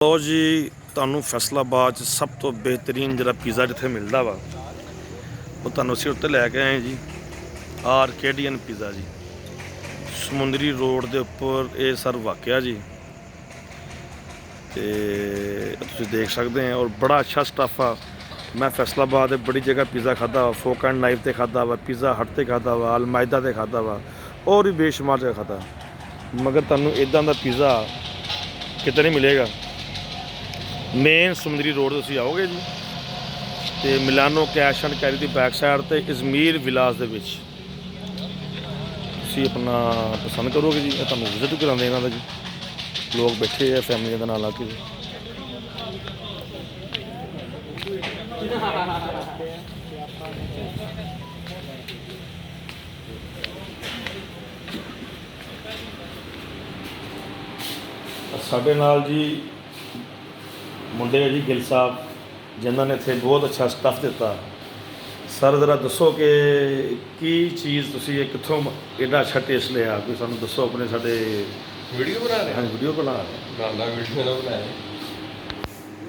ਲੋ ਜੀ, ਤੁਹਾਨੂੰ ਫੈਸਲਾਬਾਦ 'ਚ ਸਭ ਤੋਂ ਬਿਹਤਰੀਨ ਜਿਹੜਾ ਪੀਜ਼ਾ ਜਿੱਥੇ ਮਿਲਦਾ ਵਾ ਉਹ ਤੁਹਾਨੂੰ ਅਸੀਂ ਉੱਤੇ ਲੈ ਕੇ ਆਏ ਜੀ। ਆਰਕੇਡੀਅਨ ਪੀਜ਼ਾ ਜੀ, ਸਮੁੰਦਰੀ ਰੋਡ ਦੇ ਉੱਪਰ ਇਹ ਸਰ ਵਾਕਿਆ ਜੀ। ਤੇ ਤੁਸੀਂ ਦੇਖ ਸਕਦੇ ਹੋ, ਔਰ ਬੜਾ ਅੱਛਾ ਸਟੱਫ ਆ। ਮੈਂ ਫੈਸਲਾਬਾਦ ਦੇ ਬੜੀ ਜਗ੍ਹਾ ਪੀਜ਼ਾ ਖਾਦਾ ਵਾ, ਫੋਕ ਐਂਡ ਨਾਈਫ 'ਤੇ ਖਾਦਾ ਵਾ, ਪੀਜ਼ਾ ਹਟ 'ਤੇ ਖਾਦਾ ਵਾ, ਅਲਮਾਇਦਾ 'ਤੇ ਖਾਦਾ ਵਾ, ਔਰ ਵੀ ਬੇਸ਼ੁਮਾਰ ਜਗ੍ਹਾ ਖਾਦਾ, ਮਗਰ ਤੁਹਾਨੂੰ ਇੱਦਾਂ ਦਾ ਪੀਜ਼ਾ ਕਿਤੇ ਨਹੀਂ ਮਿਲੇਗਾ। ਮੇਨ ਸਮੁੰਦਰੀ ਰੋਡ ਤੁਸੀਂ ਆਓਗੇ ਜੀ, ਤੇ ਮਿਲਾਨੋ cash and carry the back side ਤੇ ਇਜ਼ਮੀਰ ਵਿਲਾਸ ਦੇ ਵਿੱਚ ਤੁਸੀਂ ਆਪਣਾ ਪਸੰਦ ਕਰੋਗੇ ਜੀ। ਤੁਹਾਨੂੰ ਵਿਜ਼ਿਟ ਕਰਾਉਂਦੇ ਇਹਨਾਂ ਦਾ ਜੀ, ਲੋਕ ਬੈਠੇ ਆ ਫੈਮਲੀਆਂ ਦੇ ਨਾਲ ਆ ਕੇ ਜੀ। ਸਾਡੇ ਨਾਲ ਜੀ ਮੁੰਡੇ ਹੈ ਜੀ ਗਿੱਲ ਸਾਹਿਬ, ਜਿਨ੍ਹਾਂ ਨੇ ਇੱਥੇ ਬਹੁਤ ਅੱਛਾ ਸਟੱਫ ਦਿੱਤਾ। ਸਰ ਜ਼ਰਾ ਦੱਸੋ ਕਿ ਕੀ ਚੀਜ਼ ਤੁਸੀਂ ਇਹ ਕਿੱਥੋਂ ਐਡਾ ਅੱਛਾ ਟੇਸਟ ਲਿਆ, ਕੋਈ ਸਾਨੂੰ ਦੱਸੋ। ਆਪਣੇ ਸਾਡੇ ਵੀਡੀਓ ਬਣਾ ਰਹੇ ਹਾਂਜੀ ਵੀਡੀਓ ਬਣਾ ਰਹੇ ਨਾਲ ਵੀਡੀਓ ਨਾ ਬਣਾਏ